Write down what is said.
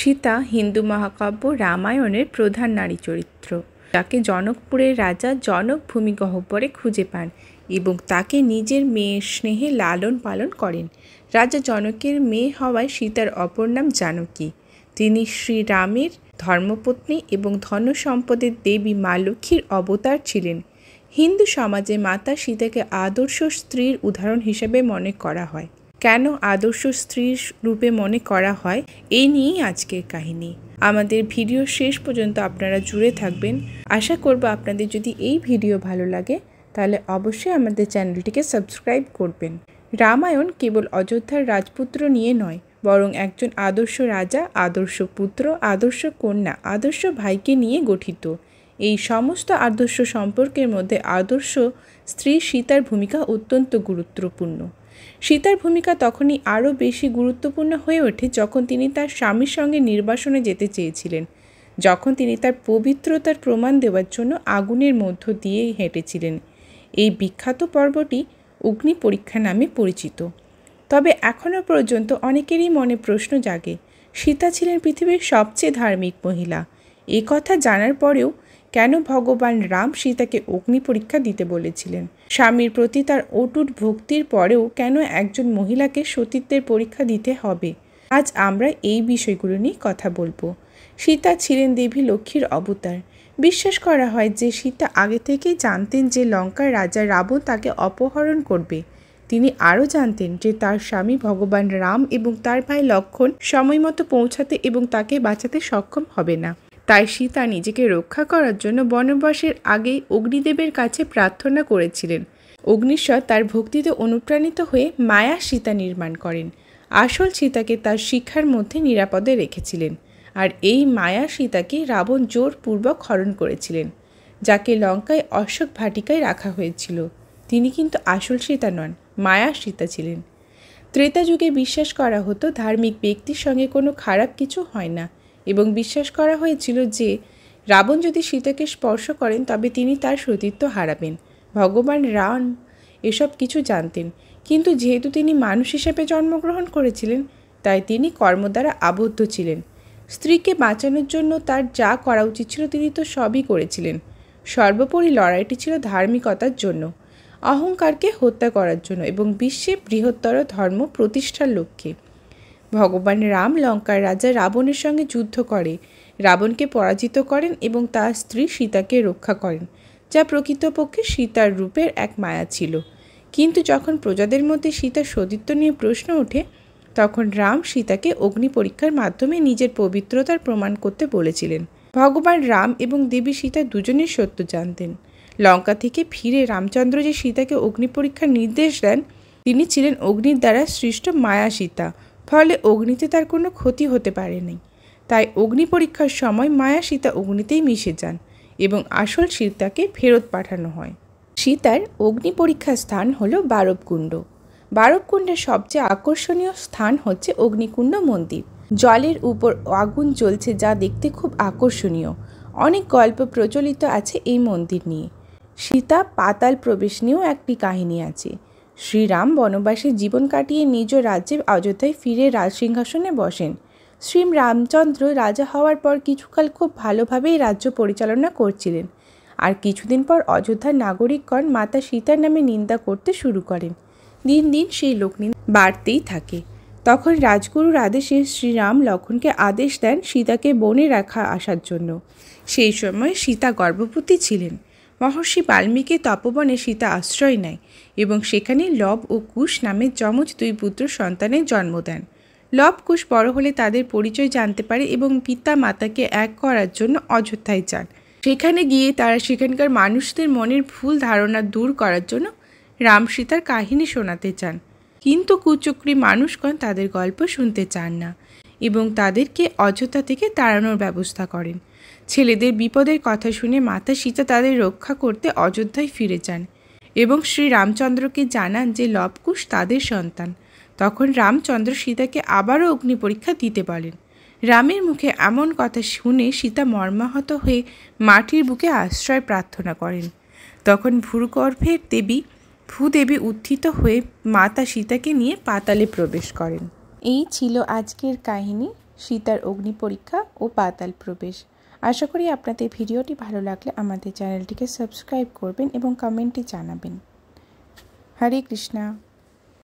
সীতা হিন্দু মহাকাব্য রামায়ণের প্রধান নারী চরিত্র, যাকে জনকপুরের রাজা জনক ভূমিগহ্বরে খুঁজে পান এবং তাকে নিজের মেয়ের স্নেহে লালন পালন করেন। রাজা জনকের মেয়ে হওয়ায় সীতার অপর নাম জানকী। তিনি শ্রীরামের ধর্মপত্নী এবং ধন সম্পদের দেবী মা লক্ষ্মীর অবতার ছিলেন। হিন্দু সমাজে মাতা সীতাকে আদর্শ স্ত্রীর উদাহরণ হিসেবে মনে করা হয়। কেন আদর্শ স্ত্রীর রূপে মনে করা হয়, এই নিয়েই আজকের কাহিনী। আমাদের ভিডিও শেষ পর্যন্ত আপনারা জুড়ে থাকবেন। আশা করব আপনাদের যদি এই ভিডিও ভালো লাগে তাহলে অবশ্যই আমাদের চ্যানেলটিকে সাবস্ক্রাইব করবেন। রামায়ণ কেবল অযোধ্যার রাজপুত্র নিয়ে নয়, বরং একজন আদর্শ রাজা, আদর্শ পুত্র, আদর্শ কন্যা, আদর্শ ভাইকে নিয়ে গঠিত। এই সমস্ত আদর্শ সম্পর্কের মধ্যে আদর্শ স্ত্রী সীতার ভূমিকা অত্যন্ত গুরুত্বপূর্ণ। সীতার ভূমিকা তখনই আরও বেশি গুরুত্বপূর্ণ হয়ে ওঠে যখন তিনি তার স্বামীর সঙ্গে নির্বাসনে যেতে চেয়েছিলেন, যখন তিনি তার পবিত্রতার প্রমাণ দেওয়ার জন্য আগুনের মধ্য দিয়ে হেঁটেছিলেন। এই বিখ্যাত পর্বটি অগ্নি পরীক্ষা নামে পরিচিত। তবে এখনও পর্যন্ত অনেকেরই মনে প্রশ্ন জাগে, সীতা ছিলেন পৃথিবীর সবচেয়ে ধার্মিক মহিলা। এই কথা জানার পরেও কেন ভগবান রাম সীতাকে অগ্নি পরীক্ষা দিতে বলেছিলেন? স্বামীর প্রতি তার অটুট ভক্তির পরেও কেন একজন মহিলাকে সতীত্বের পরীক্ষা দিতে হবে? আজ আমরা এই বিষয়গুলো নিয়ে কথা বলবো। সীতা ছিলেন দেবী লক্ষ্মীর অবতার। বিশ্বাস করা হয় যে সীতা আগে থেকেই জানতেন যে লঙ্কার রাজা রাবণ তাকে অপহরণ করবে। তিনি আরও জানতেন যে তার স্বামী ভগবান রাম এবং তার ভাই লক্ষ্মণ সময়মতো পৌঁছাতে এবং তাকে বাঁচাতে সক্ষম হবে না। তাই সীতা নিজেকে রক্ষা করার জন্য বনবাসের আগেই অগ্নিদেবের কাছে প্রার্থনা করেছিলেন। অগ্নিশ্বর তার ভক্তিতে অনুপ্রাণিত হয়ে মায়া সীতা নির্মাণ করেন। আসল সীতাকে তার শিখার মধ্যে নিরাপদে রেখেছিলেন, আর এই মায়া সীতাকে রাবণ জোরপূর্বক হরণ করেছিলেন, যাকে লঙ্কায় অশোক ভাটিকায় রাখা হয়েছিল। তিনি কিন্তু আসল সীতা নন, মায়া সীতা ছিলেন। ত্রেতা যুগে বিশ্বাস করা হতো ধার্মিক ব্যক্তির সঙ্গে কোনো খারাপ কিছু হয় না, এবং বিশ্বাস করা হয়েছিল যে রাবণ যদি সীতাকে স্পর্শ করেন তবে তিনি তার সতীত্ব হারাবেন। ভগবান রাম এসব কিছু জানতেন, কিন্তু যেহেতু তিনি মানুষ হিসেবে জন্মগ্রহণ করেছিলেন তাই তিনি কর্ম দ্বারা আবদ্ধ ছিলেন। স্ত্রীকে বাঁচানোর জন্য তার যা করা উচিত ছিল তিনি তো সবই করেছিলেন। সর্বোপরি লড়াইটি ছিল ধার্মিকতার জন্য, অহংকারকে হত্যা করার জন্য এবং বিশ্বে বৃহত্তর ধর্ম প্রতিষ্ঠার লক্ষ্যে। ভগবান রাম লঙ্কার রাজা রাবণের সঙ্গে যুদ্ধ করে রাবণকে পরাজিত করেন এবং তার স্ত্রী সীতাকে রক্ষা করেন, যা প্রকৃতপক্ষে সীতার রূপের এক মায়া ছিল। কিন্তু যখন প্রজাদের মধ্যে সীতার সতীত্ব নিয়ে প্রশ্ন ওঠে তখন রাম সীতাকে অগ্নি পরীক্ষার মাধ্যমে নিজের পবিত্রতার প্রমাণ করতে বলেছিলেন। ভগবান রাম এবং দেবী সীতা দুজনের সত্য জানতেন। লঙ্কা থেকে ফিরে রামচন্দ্র যে সীতাকে অগ্নি পরীক্ষার নির্দেশ দেন তিনি ছিলেন অগ্নির দ্বারা সৃষ্ট মায়া সীতা, ফলে অগ্নিতে তার কোনো ক্ষতি হতে পারেনি। তাই অগ্নি পরীক্ষার সময় মায়া সীতা অগ্নিতেই মিশে যান এবং আসল সীতাকে ফেরত পাঠানো হয়। সীতার অগ্নি পরীক্ষার স্থান হলো বারবকুণ্ড। বারবকুণ্ডের সবচেয়ে আকর্ষণীয় স্থান হচ্ছে অগ্নিকুণ্ড মন্দির। জলের উপর আগুন জ্বলছে, যা দেখতে খুব আকর্ষণীয়। অনেক গল্প প্রচলিত আছে এই মন্দির নিয়ে। সীতা পাতাল প্রবেশ নিয়েও একটি কাহিনী আছে। শ্রীরাম বনবাসে জীবন কাটিয়ে নিজ রাজ্যে অযোধ্যায় ফিরে রাজসিংহাসনে বসেন। শ্রী রামচন্দ্র রাজা হওয়ার পর কিছুকাল খুব ভালোভাবেই রাজ্য পরিচালনা করছিলেন, আর কিছুদিন পর অযোধ্যার নাগরিকগণ মাতা সীতার নামে নিন্দা করতে শুরু করেন। দিন দিন সেই লোকনিন্দা বাড়তেই থাকে। তখন রাজগুরুর আদেশে শ্রীরাম লক্ষ্মণকে আদেশ দেন সীতাকে বনে রাখা আসার জন্য। সেই সময় সীতা গর্ভবতী ছিলেন। মহর্ষি বাল্মীকি তপবনে সীতা আশ্রয় নেয় এবং সেখানে লব ও কুশ নামে যমজ দুই পুত্র সন্তানের জন্ম দেন। লব কুশ বড় হলে তাদের পরিচয় জানতে পারে এবং পিতা মাতাকে এক করার জন্য অযোধ্যায় যান। সেখানে গিয়ে তারা সেখানকার মানুষদের মনের ভুল ধারণা দূর করার জন্য রাম সীতার কাহিনী শোনাতে চান, কিন্তু কুচক্রী মানুষগণ তাদের গল্প শুনতে চান না এবং তাদেরকে অযোধ্যা থেকে তাড়ানোর ব্যবস্থা করেন। ছেলেদের বিপদের কথা শুনে মাতা সীতা তাদের রক্ষা করতে অযোধ্যায় ফিরে যান এবং শ্রী রামচন্দ্রকে জানান যে লবকুশ তাদের সন্তান। তখন রামচন্দ্র সীতাকে আবারও অগ্নি পরীক্ষা দিতে বলেন। রামের মুখে এমন কথা শুনে সীতা মর্মাহত হয়ে মাটির বুকে আশ্রয় প্রার্থনা করেন। তখন ভূগর্ভের দেবী ভূদেবী উত্থিত হয়ে মাতা সীতাকে নিয়ে পাতালে প্রবেশ করেন। এই ছিল আজকের কাহিনী। সীতার অগ্নি পরীক্ষা ও পাতাল প্রবেশ। আশা করি আপনাদের ভিডিওটি ভালো লাগলে আমাদের চ্যানেলটিকে সাবস্ক্রাইব করবেন এবং কমেন্টে জানাবেন। হরে কৃষ্ণা।